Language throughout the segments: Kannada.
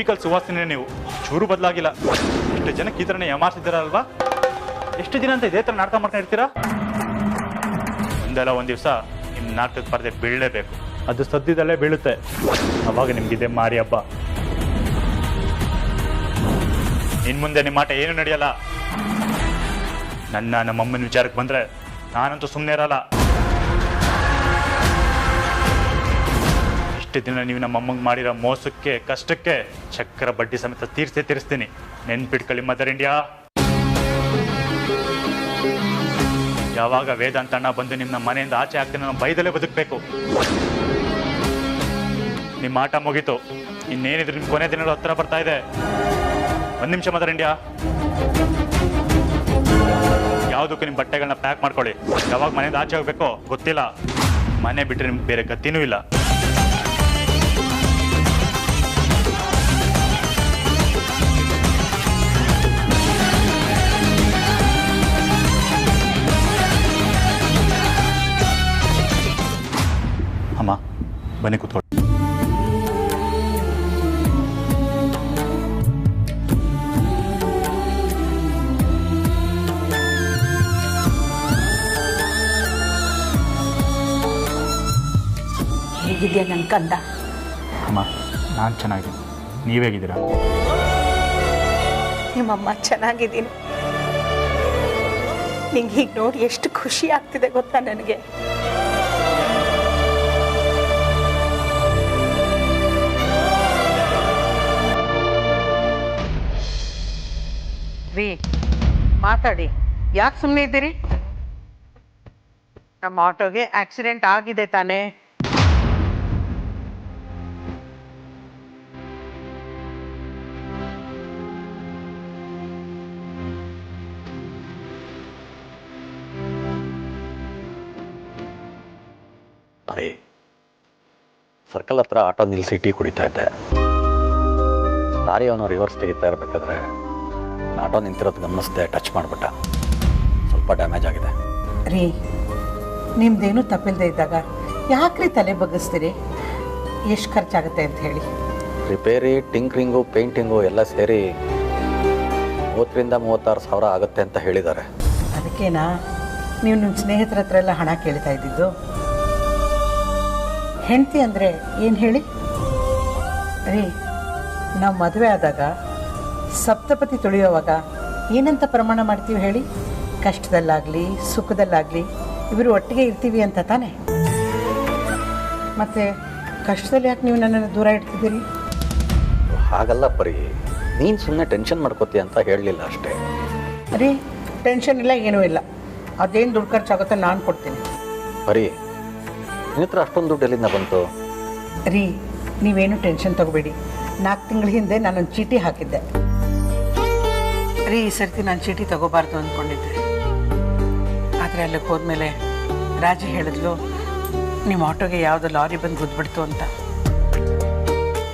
ಕೆಮಿಕಲ್ ಸುವಾಸನೆ ನೀವು ಚೂರು ಬದಲಾಗಿಲ್ಲ. ಎಷ್ಟು ಜನಕ್ಕೆ ಈ ಥರನೇ ಯಮಾರಿಸಿದ್ದೀರಲ್ವಾ? ಎಷ್ಟು ದಿನ ಅಂತ ಇದೇ ಥರ ನಾಟಕ ಮಾಡ್ತಾ ಇರ್ತೀರಾ? ಒಂದಲ್ಲ ಒಂದು ದಿವಸ ನಿಮ್ಮ ನಾಟಕದ ಪರದೆ ಬೀಳಲೇಬೇಕು. ಅದು ಸದ್ಯದಲ್ಲೇ ಬೀಳುತ್ತೆ. ಅವಾಗ ನಿಮ್ಗಿದೆ ಮಾರಿ ಹಬ್ಬ. ಇನ್ನು ಮುಂದೆ ನಿಮ್ಮ ಆಟ ಏನು ನಡೆಯಲ್ಲ. ನಮ್ಮಮ್ಮನ ವಿಚಾರಕ್ಕೆ ಬಂದರೆ ನಾನಂತೂ ಸುಮ್ಮನೆ ಇರಲ್ಲ. ಇಷ್ಟು ದಿನ ನೀವು ನಮ್ಮಮ್ಮಂಗೆ ಮಾಡಿರೋ ಮೋಸಕ್ಕೆ ಕಷ್ಟಕ್ಕೆ ಚಕ್ರ ಬಡ್ಡಿ ಸಮೇತ ತೀರಿಸ್ತೀನಿ. ನೆನ್ಪಿಟ್ಕೊಳ್ಳಿ ಮದರ್ ಇಂಡಿಯಾ. ಯಾವಾಗ ವೇದಾಂತ ಅಣ್ಣ ಬಂದು ನಿಮ್ಮ ಮನೆಯಿಂದ ಆಚೆ ಆಗ್ತೀನಿ ನಾವು ಬೈದಲ್ಲೇ ಬದುಕಬೇಕು. ನಿಮ್ಮ ಆಟ ಮುಗೀತು. ಇನ್ನೇನಿದ್ರು ನಿಮ್ಮ ಕೊನೆ ದಿನಗಳು ಹತ್ರ ಬರ್ತಾ ಇದೆ. ಒಂದು ನಿಮಿಷ ಮದರ್ ಇಂಡಿಯಾ, ಯಾವುದಕ್ಕೂ ನಿಮ್ಮ ಬಟ್ಟೆಗಳನ್ನ ಪ್ಯಾಕ್ ಮಾಡ್ಕೊಳ್ಳಿ. ಯಾವಾಗ ಮನೆಯಿಂದ ಆಚೆ ಹೋಗ್ಬೇಕೋ ಗೊತ್ತಿಲ್ಲ. ಮನೆ ಬಿಟ್ಟರೆ ನಿಮ್ಗೆ ಬೇರೆ ಗತಿನೂ ಇಲ್ಲ. ಅಮ್ಮ ಬನ್ನಿ ಕೂತ್ಕೊಳ್ಳಿ. ಹೇಗಿದೆಯಾ ನನ್ನ ಕಂದ? ಅಮ್ಮ ನಾನು ಚೆನ್ನಾಗಿದ್ದೀನಿ. ನೀವೇಗಿದ್ದೀರಾ? ನಿಮ್ಮಮ್ಮ ಚೆನ್ನಾಗಿದ್ದೀನಿ. ನಿಂಗೆ ಹೀಗೆ ನೋಡಿ ಎಷ್ಟು ಖುಷಿ ಆಗ್ತಿದೆ ಗೊತ್ತಾ ನನಗೆ. ರೀ ಮಾತಾಡಿ, ಯಾಕೆ ಸುಮ್ಮನೆ ಇದ್ದೀರಿ? ನಮ್ಮ ಆಟೋಗೆ ಆಕ್ಸಿಡೆಂಟ್ ಆಗಿದೆ ತಾನೇ? ಅರೆ, ಸರ್ಕಲ್ ಹತ್ರ ಆಟೋ ನಿಲ್ಲಿಸಿ ಟೀ ಕುಡಿತಾ ಇದ್ದೆ. ಲಾರಿ ಅವನು ರಿವರ್ಸ್ ತೆಗಿತಾ ಇರಬೇಕಾದ್ರೆ ಆಟೋ ನಿಂತಿರೋದು ಗಮನಿಸ್ದೆ, ಟಚ್ ಮಾಡಿಬಿಟ್ಟ. ಸ್ವಲ್ಪ ಡ್ಯಾಮೇಜ್ ಆಗಿದೆ. ರೀ, ನಿಮ್ದೇನು ತಪ್ಪಿಲ್ಲದೆ ಇದ್ದಾಗ ಯಾಕ್ರಿ ತಲೆ ಬಗ್ಗಿಸ್ತೀರಿ? ಎಷ್ಟು ಖರ್ಚಾಗುತ್ತೆ ಅಂತ ಹೇಳಿ. ರಿಪೇರಿ, ಟಿಂಕ್ರಿಂಗು, ಪೇಂಟಿಂಗು ಎಲ್ಲ ಸೇರಿ 30,000-36,000 ಆಗುತ್ತೆ ಅಂತ ಹೇಳಿದ್ದಾರೆ. ಅದಕ್ಕೇನಾ ನೀವು ನಿಮ್ಮ ಸ್ನೇಹಿತರ ಹತ್ರ ಎಲ್ಲ ಹಣ ಕೇಳ್ತಾ ಇದ್ದಿದ್ದು? ಹೆಂಡತಿ ಅಂದರೆ ಏನು ಹೇಳಿ? ರೀ, ನಾವು ಮದುವೆ ಆದಾಗ ಸಪ್ತಪತಿ ತುಳಿಯೋವಾಗ ಏನಂತ ಪ್ರಮಾಣ ಮಾಡ್ತೀವಿ ಹೇಳಿ? ಕಷ್ಟದಲ್ಲಾಗಲಿ ಸುಖದಲ್ಲಾಗಲಿ ಇವರು ಒಟ್ಟಿಗೆ ಇರ್ತೀವಿ ಅಂತ ತಾನೆ. ಮತ್ತು ಕಷ್ಟದಲ್ಲಿ ಯಾಕೆ ನೀವು ನನ್ನನ್ನು ದೂರ ಇಡ್ತಿದ್ದೀರಿ? ಹಾಗಲ್ಲ ಪರಿ, ನೀನು ಸುಮ್ಮನೆ ಟೆನ್ಷನ್ ಮಾಡ್ಕೋತೀಯ ಅಂತ ಹೇಳಲಿಲ್ಲ ಅಷ್ಟೇ. ರೀ, ಟೆನ್ಷನ್ ಇಲ್ಲ, ಏನೂ ಇಲ್ಲ. ಅದೇನು ದುಡ್ಡು ಖರ್ಚಾಗುತ್ತೋ ನಾನು ಕೊಡ್ತೀನಿ. ಪರಿ, ನಿನ್ನ ಹತ್ರ ಅಷ್ಟೊಂದು ದುಡ್ಡು ಎಲ್ಲಿಂದ ಬಂತು? ರೀ, ನೀವೇನು ಟೆನ್ಷನ್ ತಗೋಬೇಡಿ. 4 ತಿಂಗಳ ಹಿಂದೆ ನಾನೊಂದು ಚೀಟಿ ಹಾಕಿದ್ದೆ ರೀ. ಈ ಸರ್ತಿ ನಾನು ಚೀಟಿ ತಗೋಬಾರ್ದು ಅಂದ್ಕೊಂಡಿದ್ದೆ. ಆದರೆ ಅಲ್ಲಿಗೆ ಹೋದ್ಮೇಲೆ ರಾಜಿ ಹೇಳಿದ್ಲು, ನಿಮ್ಮ ಆಟೋಗೆ ಯಾವುದೋ ಲಾರಿ ಬಂದು ಗುದ್ಬಿಡ್ತು ಅಂತ.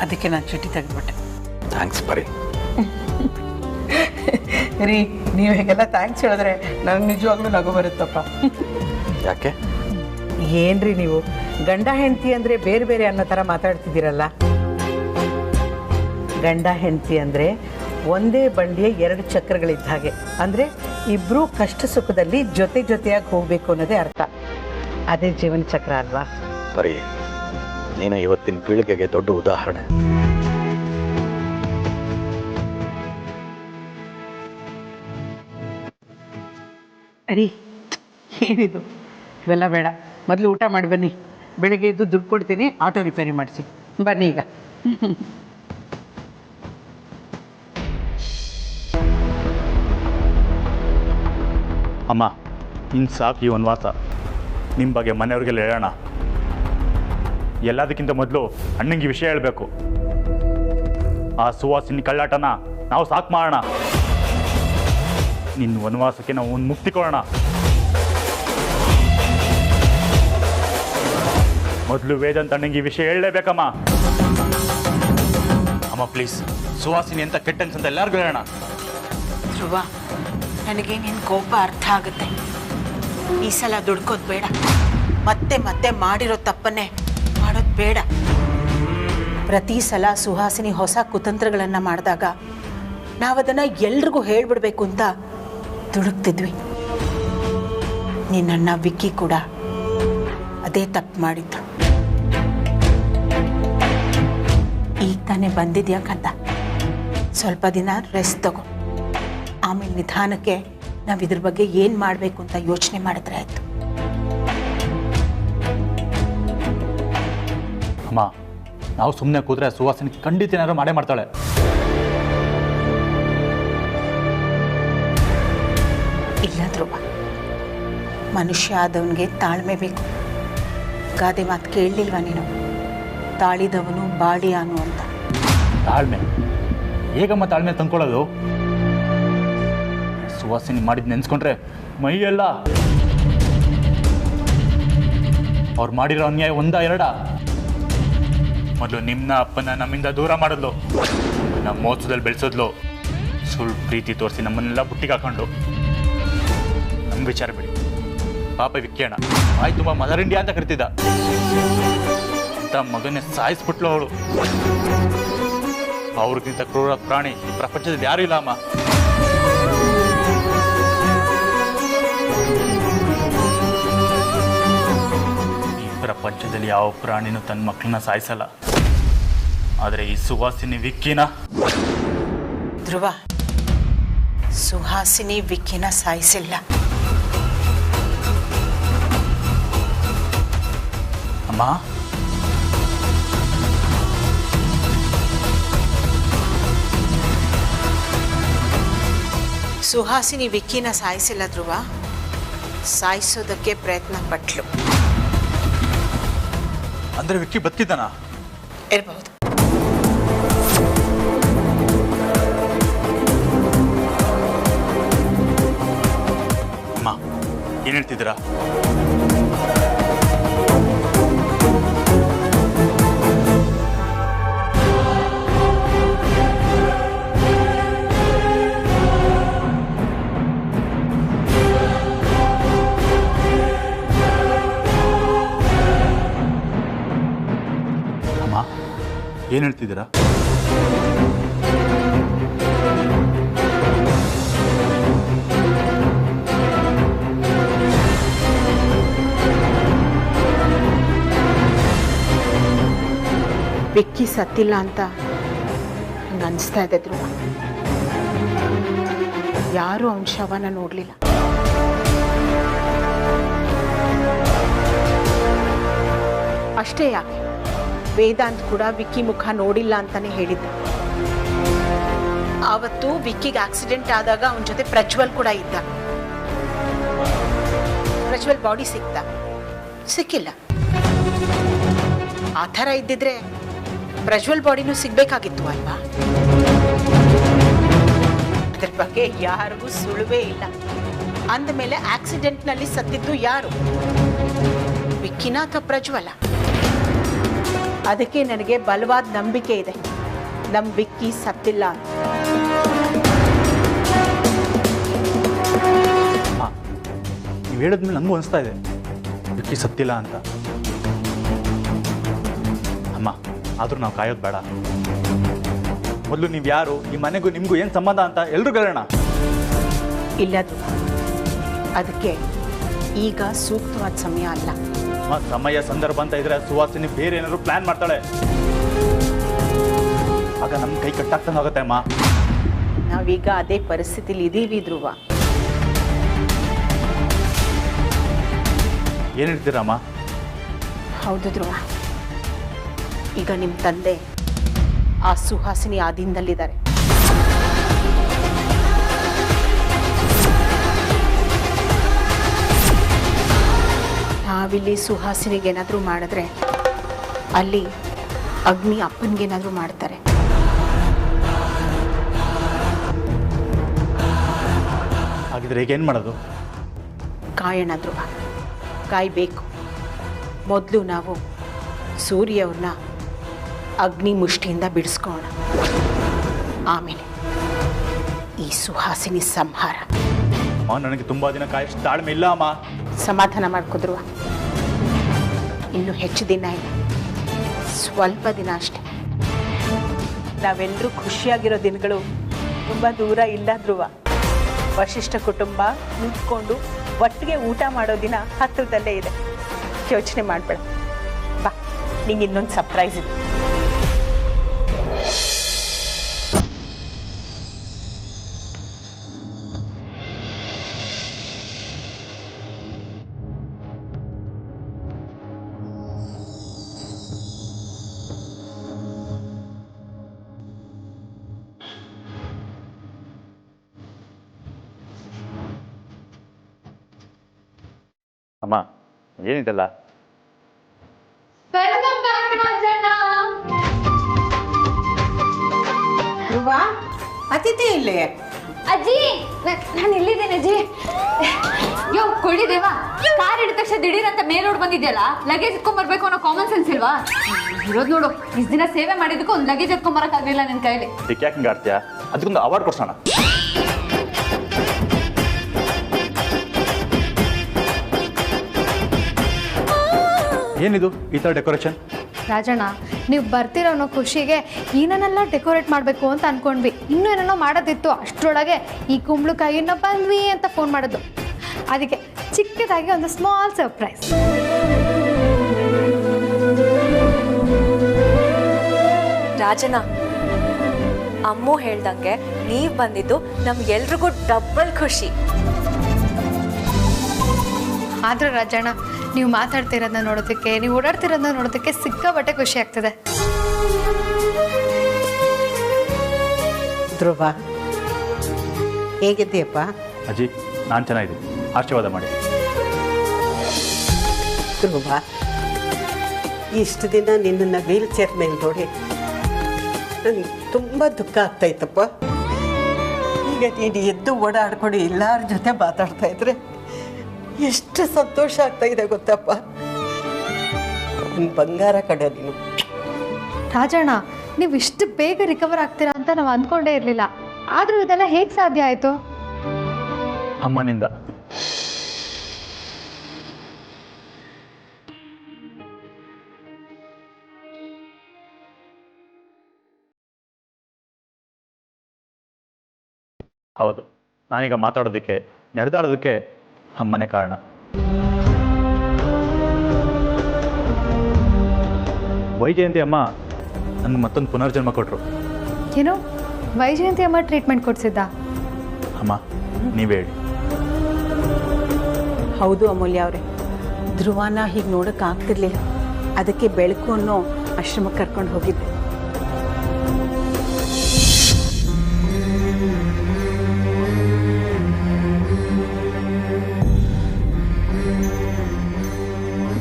ಅದಕ್ಕೆ ನಾನು ಚೀಟಿ ತೆಗೆದುಬಿಟ್ಟೆ. ಥ್ಯಾಂಕ್ಸ್ ಪರಿ. ರೀ, ನೀವು ಹೇಗೆಲ್ಲ ಥ್ಯಾಂಕ್ಸ್ ಹೇಳಿದ್ರೆ ನನಗೆ ನಿಜವಾಗ್ಲೂ ನಗು ಬರುತ್ತಪ್ಪ. ಯಾಕೆ? ಏನ್ರಿ ನೀವು ಗಂಡ ಹೆಂಡತಿ ಅಂದರೆ ಬೇರೆ ಬೇರೆ ಅನ್ನೋ ಥರ ಮಾತಾಡ್ತಿದ್ದೀರಲ್ಲ. ಗಂಡ ಹೆಂಡತಿ ಅಂದರೆ ಒಂದೇ ಬಂಡಿಯ 2 ಚಕ್ರಗಳಿದ್ದ ಹಾಗೆ. ಅಂದರೆ ಇಬ್ಬರೂ ಕಷ್ಟ ಸುಖದಲ್ಲಿ ಜೊತೆಯಾಗಿ ಹೋಗಬೇಕು ಅನ್ನೋದೇ ಅರ್ಥ. ಅದೇ ಜೀವನ ಚಕ್ರ ಅಲ್ವಾ? ಪರಿ, ನೀನು ಇವತ್ತಿನ ಪೀಳಿಗೆಗೆ ದೊಡ್ಡ ಉದಾಹರಣೆ. ರೀ, ಏನಿದು? ಇವೆಲ್ಲ ಬೇಡ, ಮೊದಲು ಊಟ ಮಾಡಿ ಬನ್ನಿ. ಬೆಳಗ್ಗೆ ಎದ್ದು ದುಡ್ಡು ಕೊಡ್ತೀನಿ, ಆಟೋ ರಿಪೇರಿ ಮಾಡಿಸಿ. ಬನ್ನಿ ಈಗ. ಅಮ್ಮ, ಇನ್ನು ಸಾಕು ಈ ವನವಾಸ. ನಿಮ್ಮ ಬಗ್ಗೆ ಮನೆಯವ್ರಿಗೆಲ್ಲ ಹೇಳೋಣ. ಎಲ್ಲದಕ್ಕಿಂತ ಮೊದಲು ಅಣ್ಣಂಗೆ ವಿಷಯ ಹೇಳಬೇಕು. ಆ ಸುವಾಸಿನಿ ಕಳ್ಳಾಟನ ನಾವು ಸಾಕು ಮಾಡೋಣ. ನಿನ್ನ ವನವಾಸಕ್ಕೆ ನಾವು ಒಂದು ಮುಕ್ತಿ ಕೊಡೋಣ. ಮೊದಲು ವೇದಾಂತ ಅಣ್ಣಂಗೆ ಈ ವಿಷಯ ಹೇಳಲೇಬೇಕಮ್ಮ. ಅಮ್ಮ ಪ್ಲೀಸ್, ಸುವಾಸಿನಿ ಅಂತ ಕೆಟ್ಟ ಅನ್ಸಂತ ಎಲ್ಲರಿಗೂ ಹೇಳೋಣ. ಧ್ರುವ, ನನಗೆ ನಿನ್ನ ಕೋಪ ಅರ್ಥ ಆಗುತ್ತೆ. ಈ ಸಲ ದುಡ್ಕೋದು ಬೇಡ. ಮತ್ತೆ ಮಾಡಿರೋ ತಪ್ಪನ್ನೇ ಮಾಡೋದು ಬೇಡ. ಪ್ರತಿ ಸಲ ಸುಹಾಸಿನಿ ಹೊಸ ಕುತಂತ್ರಗಳನ್ನು ಮಾಡಿದಾಗ ನಾವದನ್ನು ಎಲ್ರಿಗೂ ಹೇಳ್ಬಿಡ್ಬೇಕು ಅಂತ ದುಡುಕ್ತಿದ್ವಿ. ನಿನ್ನಣ್ಣ ವಿಕ್ಕಿ ಕೂಡ ಅದೇ ತಪ್ಪು ಮಾಡಿದ್ದು. ಈಗ ತಾನೇ ಬಂದಿದ್ಯಾಕಂತ ಸ್ವಲ್ಪ ದಿನ ರೆಸ್ಟ್ ತಗೋ. ಆಮೇಲೆ ನಿಧಾನಕ್ಕೆ ನಾವು ಇದ್ರ ಬಗ್ಗೆ ಏನು ಮಾಡಬೇಕು ಅಂತ ಯೋಚನೆ ಮಾಡಿದ್ರೆ ಆಯಿತು. ಅಮ್ಮ, ನಾವು ಸುಮ್ಮನೆ ಕೂತ್ರೆ ಸುವಾಸಿನಿ ಖಂಡಿತ ಏನಾದ್ರು ಮಾಡೇ ಮಾಡ್ತಾಳೆ. ಇಲ್ಲ ಧ್ರುವ, ಮನುಷ್ಯ ಆದವನಿಗೆ ತಾಳ್ಮೆ ಬೇಕು. ಗಾದೆ ಮಾತು ಕೇಳಲಿಲ್ವ ನೀನು? ತಾಳಿದವನು ಬಾಳಿಯಾನು ಅಂತ. ತಾಳ್ಮೆ ಹೇಗಮ್ಮ ತಾಳ್ಮೆ ತಂದ್ಕೊಳ್ಳೋದು? ಸುವಾಸಿನಿ ಮಾಡಿದ್ ನೆನ್ಸ್ಕೊಂಡ್ರೆ ಮೈಯೆಲ್ಲ. ಅವ್ರು ಮಾಡಿರೋ ಅನ್ಯಾಯ ಒಂದ ಎರಡ? ಮೊದಲು ನಿಮ್ಮನ್ನ ಅಪ್ಪನ ನಮ್ಮಿಂದ ದೂರ ಮಾಡಿದ್ಲು, ನಮ್ಮ ಮೋಸದಲ್ಲಿ ಬೆಳೆಸೋದ್ಲು, ಸುಳ್ಳು ಪ್ರೀತಿ ತೋರಿಸಿ ನಮ್ಮನ್ನೆಲ್ಲ ಬುಟ್ಟಿಗೆ ಹಾಕೊಂಡು. ನಮ್ಮ ವಿಚಾರ ಬಿಡಿ, ಪಾಪ ವಿಕ್ಕೇಣ ಆಯ್ತು ತುಂಬ ಮದರ್ ಇಂಡಿಯಾ ಅಂತ ಕರಿತಿದ್ದ. ಅಂತ ಮಗನೇ ಸಾಯಿಸ್ಬಿಟ್ಲು ಅವಳು. ಅವ್ರಿಗಿಂತ ಕ್ರೂರ ಪ್ರಾಣಿ ಈ ಪ್ರಪಂಚದಲ್ಲಿ ಯಾರೂ ಇಲ್ಲ ಅಮ್ಮ. ಈ ಪ್ರಪಂಚದಲ್ಲಿ ಯಾವ ಪ್ರಾಣಿನೂ ತನ್ನ ಮಕ್ಕಳನ್ನ ಸಾಯಿಸಲ್ಲ. ಆದರೆ ಈ ಸುವಾಸಿನಿ ವಿಕ್ಕಿನ. ಧ್ರುವ, ಸುಹಾಸಿನಿ ವಿಕ್ಕಿನ ಸಾಯಿಸಿಲ್ಲ. ಅಮ್ಮ, ಸುಹಾಸಿನಿ ವಿಕ್ಕಿನ ಸಾಯಿಸಿಲ್ಲ ಧ್ರುವ, ಸಾಯಿಸೋದಕ್ಕೆ ಪ್ರಯತ್ನ ಪಟ್ಲು. ಅಂದ್ರೆ ವಿಕ್ಕಿ ಬದುಕಿದ್ದಾನ? ಇರಬಹುದು. ಅಮ್ಮ, ಏನ್ ಹೇಳ್ತಿದ್ದೀರಾ? ಏನ್ ಹೇಳ್ತಿದ್ದೀರಾ? ವಿಕ್ಕಿ ಸತ್ತಿಲ್ಲ ಅಂತ ನಂಗೆ ಅನಿಸ್ತಾ ಇದೆ ಧ್ರುವ. ಯಾರೂ ಅವನ ಶವನ ನೋಡಲಿಲ್ಲ. ಅಷ್ಟೇ ಯಾಕೆ, ವೇದಾಂತ್ ಕೂಡ ವಿಕ್ಕಿ ಮುಖ ನೋಡಿಲ್ಲ ಅಂತಾನೆ ಹೇಳಿದ್ದ. ಆವತ್ತು ವಿಕ್ಕಿಗೆ ಆಕ್ಸಿಡೆಂಟ್ ಆದಾಗ ಅವನ ಜೊತೆ ಪ್ರಜ್ವಲ್ ಕೂಡ ಇದ್ದ. ಪ್ರಜ್ವಲ್ ಬಾಡಿ ಸಿಕ್ಕಿಲ್ಲ. ಆ ಥರ ಇದ್ದಿದ್ರೆ ಪ್ರಜ್ವಲ್ ಬಾಡಿನೂ ಸಿಗ್ಬೇಕಾಗಿತ್ತು ಅಲ್ವಾ? ಅದ್ರ ಬಗ್ಗೆ ಯಾರಿಗೂ ಸುಳುವೇ ಇಲ್ಲ. ಅಂದಮೇಲೆ ಆಕ್ಸಿಡೆಂಟ್ನಲ್ಲಿ ಸತ್ತಿದ್ದು ಯಾರು? ವಿಕ್ಕಿನ ಅಥವಾ ಪ್ರಜ್ವಲ? ಅದಕ್ಕೆ ನನಗೆ ಬಲವಾದ ನಂಬಿಕೆ ಇದೆ, ನಮ್ಮ ವಿಕ್ಕಿ ಸತ್ತಿಲ್ಲ ಅಂತ. ನೀವು ಹೇಳಿದ್ಮೇಲೆ ನನಗೂ ಅನಿಸ್ತಾ ಇದೆ ವಿಕ್ಕಿ ಸತ್ತಿಲ್ಲ ಅಂತ. ಅಮ್ಮ, ಆದರೂ ನಾವು ಕಾಯೋದು ಬೇಡ. ಮೊದಲು ನೀವು ಯಾರು, ಈ ಮನೆಗೂ ನಿಮಗೂ ಏನು ಸಂಬಂಧ ಅಂತ ಎಲ್ರೂ ಕೇಳೋಣ. ಇಲ್ಲದು, ಅದಕ್ಕೆ ಈಗ ಸೂಕ್ತವಾದ ಸಮಯ ಅಲ್ಲ. ಸಮಯ ಸಂದರ್ಭ ಅಂತ ಇದ್ರೆ ಸುವಾಸಿನಿ ಬೇರೆ ಏನಾದ್ರು ಪ್ಲಾನ್ ಮಾಡ್ತಾಳೆ. ಆಗ ನಮ್ಮ ಕೈ ಕಟ್ಟಾಗ್ತಂಗಾಗುತ್ತೆ ಅಮ್ಮ. ನಾವೀಗ ಅದೇ ಪರಿಸ್ಥಿತಿಲಿ ಇದೀವಿ ಧ್ರುವ. ಏನು ಹೇಳ್ತೀರಮ್ಮ? ಹೌದು ಧ್ರುವ, ಈಗ ನಿಮ್ಮ ತಂದೆ ಆ ಸುಹಾಸಿನಿ ಆಧೀನದಲ್ಲಿದ್ದಾರೆ. ನಾವಿಲ್ಲಿ ಸುಹಾಸಿನಿಗೇನಾದರೂ ಮಾಡಿದ್ರೆ ಅಲ್ಲಿ ಅಗ್ನಿ ಅಪ್ಪನಿಗೇನಾದರೂ ಮಾಡ್ತಾರೆ. ಹಾಗಿದ್ರೆ ಈಗ ಏನು ಮಾಡೋದು? ಕಾಯೋಣ ಧ್ರುವ, ಕಾಯಬೇಕು. ಮೊದಲು ನಾವು ಸೂರ್ಯವ್ರನ್ನ ಅಗ್ನಿ ಮುಷ್ಟಿಯಿಂದ ಬಿಡಿಸ್ಕೋಣ, ಆಮೇಲೆ ಈ ಸುಹಾಸಿನಿ ಸಂಹಾರ. ನನಗೆ ತುಂಬ ದಿನ ಕಾಯಷ್ಟು ತಾಳ್ಮೆ ಇಲ್ಲ ಅಮ್ಮ. ಸಮಾಧಾನ ಮಾಡ್ಕೊದ್ರು. ಇನ್ನು ಹೆಚ್ಚು ದಿನ ಇಲ್ಲ, ಸ್ವಲ್ಪ ದಿನ ಅಷ್ಟೆ. ನಾವೆಲ್ಲರೂ ಖುಷಿಯಾಗಿರೋ ದಿನಗಳು ತುಂಬ ದೂರ ಇಲ್ಲ ಧ್ರುವ. ವಶಿಷ್ಠ ಕುಟುಂಬ ನಿಂತ್ಕೊಂಡು ಒಟ್ಟಿಗೆ ಊಟ ಮಾಡೋ ದಿನ ಹತ್ತಿರದಲ್ಲೇ ಇದೆ. ಯೋಚನೆ ಮಾಡಬೇಡ. ಬಾ, ನಿಂಗೆ ಇನ್ನೊಂದು ಸರ್ಪ್ರೈಸ್ ಇದೆ. ಅಮ್ಮ, ಏನಿದೆಲ್ಲ? ಧ್ರುವ, ಅತಿಥಿ ಇಲ್ಲೇ? ಅಜ್ಜಿ, ನಾನು ಎಲ್ಲಿದ್ದೇನೆ ಅಜ್ಜಿ? ಯೋ ಕೊಡಿದೇವಾ, ಕಾರ್ ಹಿಡಿದ ತಕ್ಷಣ ದಿಢೀರ್ ಅಂತ ಮೇಲೋಡ್ ಬಂದಿದ್ಯಲ್ಲ, ಲಗೇಜ್ ಎತ್ಕೊಂಡ್ ಬರ್ಬೇಕು ಅನ್ನೋ ಕಾಮನ್ ಸೆನ್ಸ್ ಇಲ್ವಾ? ಇರೋದು ನೋಡು, ಇಷ್ಟು ದಿನ ಸೇವೆ ಮಾಡಿದಕ್ಕೂ ಒಂದು ಲಗೇಜ್ ಎತ್ಕೊಂಡ್ ಬರಕ್ಕಾಗಲಿಲ್ಲ ನಿನ್ ಕೈಲಿ. ಇದಕ್ಕೆ ಯಾಕೆ ಹಿಂಗೆ ಆಡ್ತೀಯಾ? ಅದಕ್ಕೊಂದು ಅವಾರ್ಡ್ ಕೊಡ್ಸೋಣ. ಏನಿದು ಈ ಥರ ಡೆಕೋರೇಷನ್? ರಾಜಣ್ಣ, ನೀವು ಬರ್ತಿರೋ ಅನ್ನೋ ಖುಷಿಗೆ ಏನನ್ನೆಲ್ಲ ಡೆಕೋರೇಟ್ ಮಾಡಬೇಕು ಅಂತ ಅನ್ಕೊಂಡ್ವಿ. ಇನ್ನೂ ಏನೇನೋ ಮಾಡೋದಿತ್ತು. ಅಷ್ಟರೊಳಗೆ ಈ ಕುಂಬಳಕಾಯಿನ ಬಂದ್ವಿ ಅಂತ ಫೋನ್ ಮಾಡೋದು. ಅದಕ್ಕೆ ಚಿಕ್ಕದಾಗಿ ಒಂದು ಸ್ಮಾಲ್ ಸರ್ಪ್ರೈಸ್. ರಾಜಣ್ಣ, ಅಮ್ಮು ಹೇಳ್ದಂಗೆ ನೀವು ಬಂದಿದ್ದು ನಮ್ಗೆಲ್ರಿಗೂ ಡಬಲ್ ಖುಷಿ. ಆದ್ರೆ ರಾಜಣ್ಣ, ನೀವು ಮಾತಾಡ್ತಿರೋದನ್ನ ನೋಡೋದಕ್ಕೆ, ನೀವು ಓಡಾಡ್ತಿರೋದನ್ನ ನೋಡೋದಕ್ಕೆ ಸಿಕ್ಕಾಪಟ್ಟೆ ಖುಷಿ ಆಗ್ತದೆ. ಧ್ರುವ, ಹೇಗಿದ್ದೀಯಪ್ಪ? ಅಜ್ಜಿ, ನಾನು ಚೆನ್ನಾಗಿದ್ದೀನಿ, ಆಶೀರ್ವಾದ ಮಾಡಿ. ಧ್ರುವ, ಇಷ್ಟು ದಿನ ನಿನ್ನನ್ನು ವೀಲ್ ಚೇರ್ ಮೇಲೆ ನೋಡಿ ನನಗೆ ತುಂಬ ದುಃಖ ಆಗ್ತಾಯಿತ್ತಪ್ಪ. ಈಗ ನೀನು ಎದ್ದು ಓಡಾಡ್ಕೊಂಡು ಎಲ್ಲರ ಜೊತೆ ಮಾತಾಡ್ತಾ ಇದ್ರೆ ಎಷ್ಟು ಸಂತೋಷ ಆಗ್ತಾ ಇದೆ ಗೊತ್ತಪ್ಪ. ನನ್ನ ಬಂಗಾರ ಕಡೆ ನೀನು. ರಾಜಣ್ಣ, ನೀವು ಇಷ್ಟು ಬೇಗ ರಿಕವರ್ ಆಗ್ತೀರಾ ಅಂತ ನಾವು ಅಂದ್ಕೊಂಡೇ ಇರಲಿಲ್ಲ. ಆದರೂ ಇದೆಲ್ಲ ಹೇಗೆ ಸಾಧ್ಯ ಆಯಿತು? ಅಮ್ಮನಿಂದ. ಹೌದು, ನಾನೀಗ ಮಾತಾಡೋದಕ್ಕೆ, ನಡೆದಾಡೋದಕ್ಕೆ ಅಮ್ಮನೇ ಕಾರಣ. ವೈಜಯಂತಿ ಅಮ್ಮ ನನಗೆ ಮತ್ತೊಂದು ಪುನರ್ಜನ್ಮ ಕೊಟ್ಟರು. ಏನು, ವೈಜಯಂತಿ ಅಮ್ಮ ಟ್ರೀಟ್ಮೆಂಟ್ ಕೊಡಿಸಿದ್ದ? ಅಮ್ಮ, ನೀವೇ ಹೇಳಿ. ಹೌದು ಅಮೂಲ್ಯ ಅವರೇ, ಧ್ರುವನ ಹೀಗೆ ನೋಡೋಕೆ ಆಗ್ತಿರ್ಲಿಲ್ಲ. ಅದಕ್ಕೆ ಬೆಳಕು ಅನ್ನೋ ಆಶ್ರಮಕ್ಕೆ ಕರ್ಕೊಂಡು ಹೋಗಿದ್ದೆ.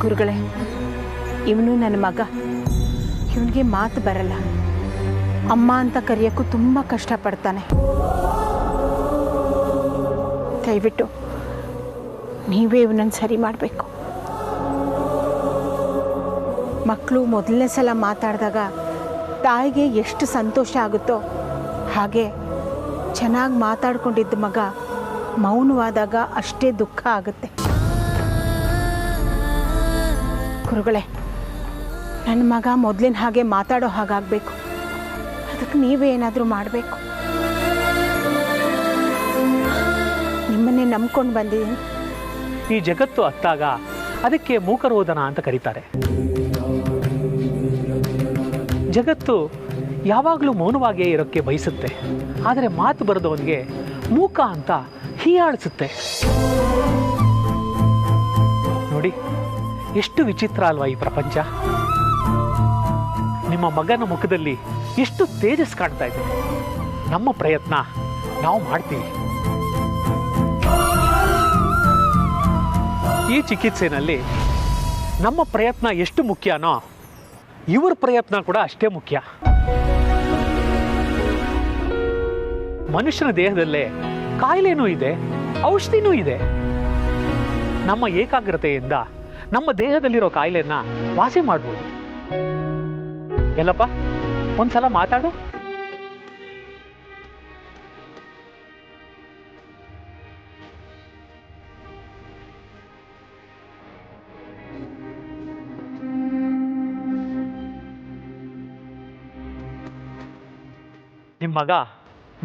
ಗುರುಗಳೇ, ಇವನು ನನ್ನ ಮಗ. ಇವನಿಗೆ ಮಾತು ಬರಲ್ಲ. ಅಮ್ಮ ಅಂತ ಕರೆಯೋಕ್ಕೂ ತುಂಬ ಕಷ್ಟಪಡ್ತಾನೆ. ದಯವಿಟ್ಟು ನೀವೇ ಇವನನ್ನು ಸರಿ ಮಾಡಬೇಕು. ಮಕ್ಕಳು ಮೊದಲನೇ ಸಲ ಮಾತಾಡಿದಾಗ ತಾಯಿಗೆ ಎಷ್ಟು ಸಂತೋಷ ಆಗುತ್ತೋ ಹಾಗೆ ಚೆನ್ನಾಗಿ ಮಾತಾಡ್ಕೊಂಡಿದ್ದ ಮಗ ಮೌನವಾದಾಗ ಅಷ್ಟೇ ದುಃಖ ಆಗುತ್ತೆ. ಗುರುಗಳೇ, ನನ್ನ ಮಗ ಮೊದಲಿನ ಹಾಗೆ ಮಾತಾಡೋ ಹಾಗಾಗಬೇಕು. ಅದಕ್ಕೆ ನೀವೇ ಏನಾದರೂ ಮಾಡಬೇಕು. ನಿಮ್ಮನ್ನೇ ನಂಬ್ಕೊಂಡು ಬಂದಿದ್ದೀನಿ. ಈ ಜಗತ್ತು ಅತ್ತಾಗ ಅದಕ್ಕೆ ಮೂಕರೋದನ ಅಂತ ಕರೀತಾರೆ. ಜಗತ್ತು ಯಾವಾಗಲೂ ಮೌನವಾಗಿಯೇ ಇರೋಕ್ಕೆ ಬಯಸುತ್ತೆ. ಆದರೆ ಮಾತು ಬರೆದವನಿಗೆ ಮೂಕ ಅಂತ ಹೀಯಾಳಿಸುತ್ತೆ. ನೋಡಿ, ಎಷ್ಟು ವಿಚಿತ್ರ ಅಲ್ವಾ ಈ ಪ್ರಪಂಚ. ನಿಮ್ಮ ಮಗನ ಮುಖದಲ್ಲಿ ಎಷ್ಟು ತೇಜಸ್ ಕಾಣ್ತಾ ಇದೆ. ನಮ್ಮ ಪ್ರಯತ್ನ ನಾವು ಮಾಡ್ತೀವಿ. ಈ ಚಿಕಿತ್ಸೆನಲ್ಲಿ ನಮ್ಮ ಪ್ರಯತ್ನ ಎಷ್ಟು ಮುಖ್ಯನೋ ಇವರ ಪ್ರಯತ್ನ ಕೂಡ ಅಷ್ಟೇ ಮುಖ್ಯ. ಮನುಷ್ಯನ ದೇಹದಲ್ಲೇ ಕಾಯಿಲೆನೂ ಇದೆ, ಔಷಧಿನೂ ಇದೆ. ನಮ್ಮ ಏಕಾಗ್ರತೆಯಿಂದ ನಮ್ಮ ದೇಹದಲ್ಲಿರೋ ಕಾಯಿಲೆಯನ್ನ ವಾಸಿ ಮಾಡ್ಬೋದು. ಎಲ್ಲಪ್ಪ, ಒಂದ್ಸಲ ಮಾತಾಡು. ನಿಮ್ಮ ಮಗ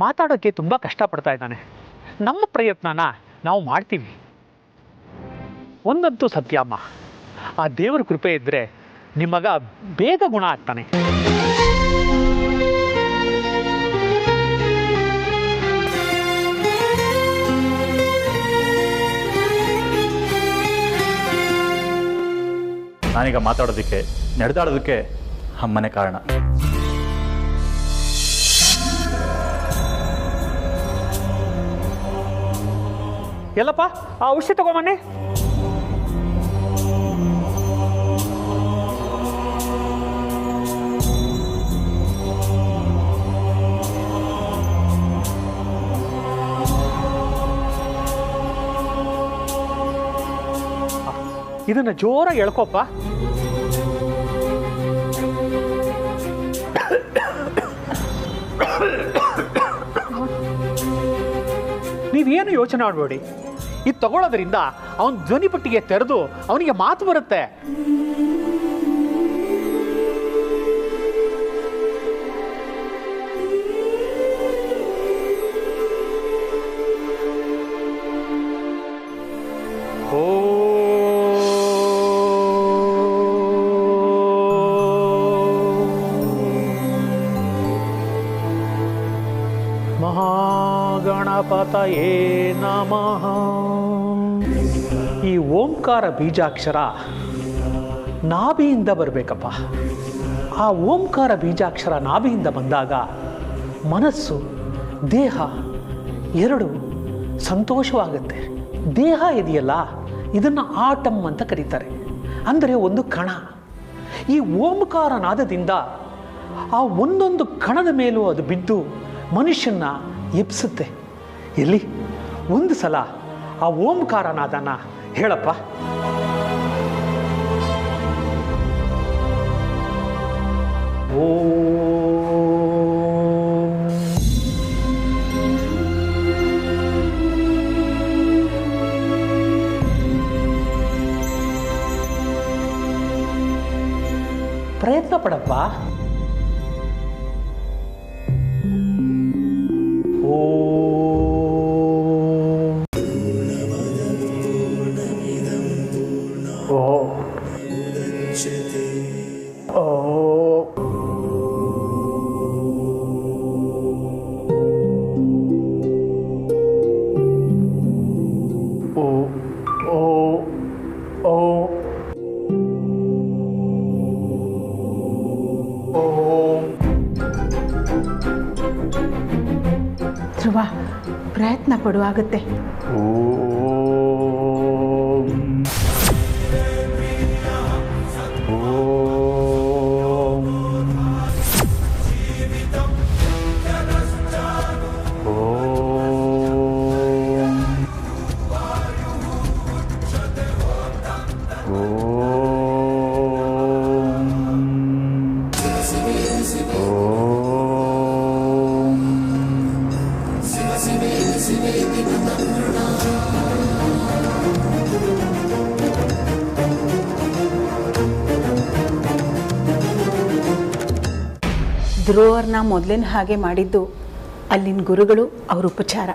ಮಾತಾಡೋಕ್ಕೆ ತುಂಬ ಕಷ್ಟಪಡ್ತಾ ಇದ್ದಾನೆ. ನಮ್ಮ ಪ್ರಯತ್ನನ ನಾವು ಮಾಡ್ತೀವಿ. ಒಂದಂತೂ ಸತ್ಯ ಅಮ್ಮ, ಆ ದೇವರ ಕೃಪೆ ಇದ್ದರೆ ನಿಮ್ಮ ಮಗ ಬೇಗ ಗುಣ ಆಗ್ತಾನೆ. ನಾನೀಗ ಮಾತಾಡೋದಕ್ಕೆ ನಡೆದಾಡೋದಕ್ಕೆ ಅಮ್ಮನೇ ಕಾರಣ. ಎಲ್ಲಪ್ಪ ಆ ಔಷಧಿ ತಗೊಂಬನ್ನಿ. ಇದನ್ನ ಜೋರ ಎಳ್ಕೊಪ್ಪ. ನೀವೇನು ಯೋಚನೆ ಮಾಡಬೇಡಿ. ಇದು ತಗೊಳ್ಳೋದ್ರಿಂದ ಅವನ ಧ್ವನಿ ಪಟ್ಟಿಗೆ ತೆರೆದು ಅವನಿಗೆ ಮಾತು ಬರುತ್ತೆ. ಮಹಾಗಣಪತಯೇ ನಮಃ. ಈ ಓಂಕಾರ ಬೀಜಾಕ್ಷರ ನಾಭಿಯಿಂದ ಬರಬೇಕಪ್ಪ. ಆ ಓಂಕಾರ ಬೀಜಾಕ್ಷರ ನಾಭಿಯಿಂದ ಬಂದಾಗ ಮನಸ್ಸು ದೇಹ ಎರಡು ಸಂತೋಷವಾಗುತ್ತೆ. ದೇಹ ಇದೆಯಲ್ಲ, ಇದನ್ನು ಆಟಮ್ ಅಂತ ಕರೀತಾರೆ, ಅಂದರೆ ಒಂದು ಕಣ. ಈ ಓಂಕಾರ ನಾದದಿಂದ ಆ ಒಂದೊಂದು ಕಣದ ಮೇಲೂ ಅದು ಬಿದ್ದು ಮನುಷ್ಯನ ಎಬ್ಸುತ್ತೆ. ಎಲ್ಲಿ ಒಂದು ಸಲ ಆ ಓಂಕಾರ ನಾದನ ಹೇಳಪ್ಪ. ಓಂ ಪ್ರಯತ್ನ ಪಡಪ್ಪ. ಧ್ರುವ, ಪ್ರಯತ್ನ ಪಡುವಾಗುತ್ತೆ. ಧ್ರುವರ್ನ ಮೊದಲಿನ ಹಾಗೆ ಮಾಡಿದ್ದು ಅಲ್ಲಿನ ಗುರುಗಳು, ಅವ್ರ ಉಪಚಾರ.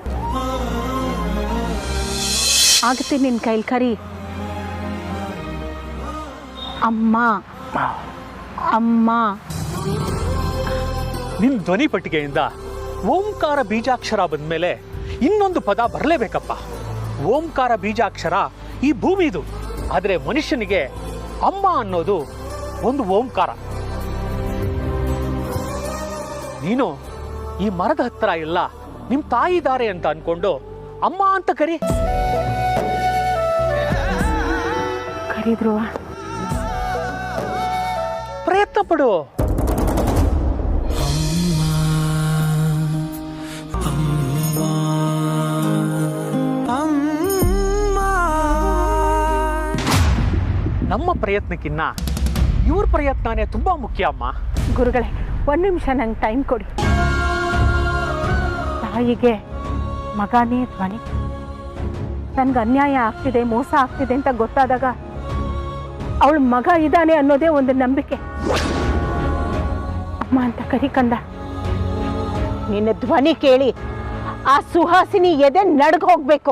ಆಗುತ್ತೆ ನಿನ್ನ ಕೈಲಿ ಕರಿ. ಅಮ್ಮ ಅಮ್ಮ. ನಿನ್ನ ಧ್ವನಿ ಪಟ್ಟಿಗೆಯಿಂದ ಓಂಕಾರ ಬೀಜಾಕ್ಷರ ಬಂದಮೇಲೆ ಇನ್ನೊಂದು ಪದ ಬರಲೇಬೇಕಪ್ಪ. ಓಂಕಾರ ಬೀಜಾಕ್ಷರ ಈ ಭೂಮಿದು, ಆದರೆ ಮನುಷ್ಯನಿಗೆ ಅಮ್ಮ ಅನ್ನೋದು ಒಂದು ಓಂಕಾರ. ನೀನು ಈ ಮರದ ಹತ್ರ ಎಲ್ಲ ನಿಮ್ಮ ತಾಯಿ ಇದ್ದಾರೆ ಅಂತ ಅನ್ಕೊಂಡು ಅಮ್ಮ ಅಂತ ಕರಿ. ಕರಿದ್ರು ಪ್ರಯತ್ನ ಪಡು. ನಮ್ಮ ಪ್ರಯತ್ನಕ್ಕಿನ್ನ ಇವ್ರ ಪ್ರಯತ್ನನೇ ತುಂಬಾ ಮುಖ್ಯ ಅಮ್ಮ. ಗುರುಗಳೇ, ಒಂದು ನಿಮಿಷ ನಂಗೆ ಟೈಮ್ ಕೊಡಿ. ತಾಯಿಗೆ ಮಗನೇ ಧ್ವನಿ. ನನ್ಗೆ ಅನ್ಯಾಯ ಆಗ್ತಿದೆ, ಮೋಸ ಆಗ್ತಿದೆ ಅಂತ ಗೊತ್ತಾದಾಗ ಅವಳ ಮಗ ಇದ್ದಾನೆ ಅನ್ನೋದೇ ಒಂದು ನಂಬಿಕೆ. ಅಮ್ಮ ಅಂತ ಕರಿ ಕಂದ. ನಿನ್ನ ಧ್ವನಿ ಕೇಳಿ ಆ ಸುಹಾಸಿನಿ ಎದೆ ನಡ್ಗ ಹೋಗ್ಬೇಕು.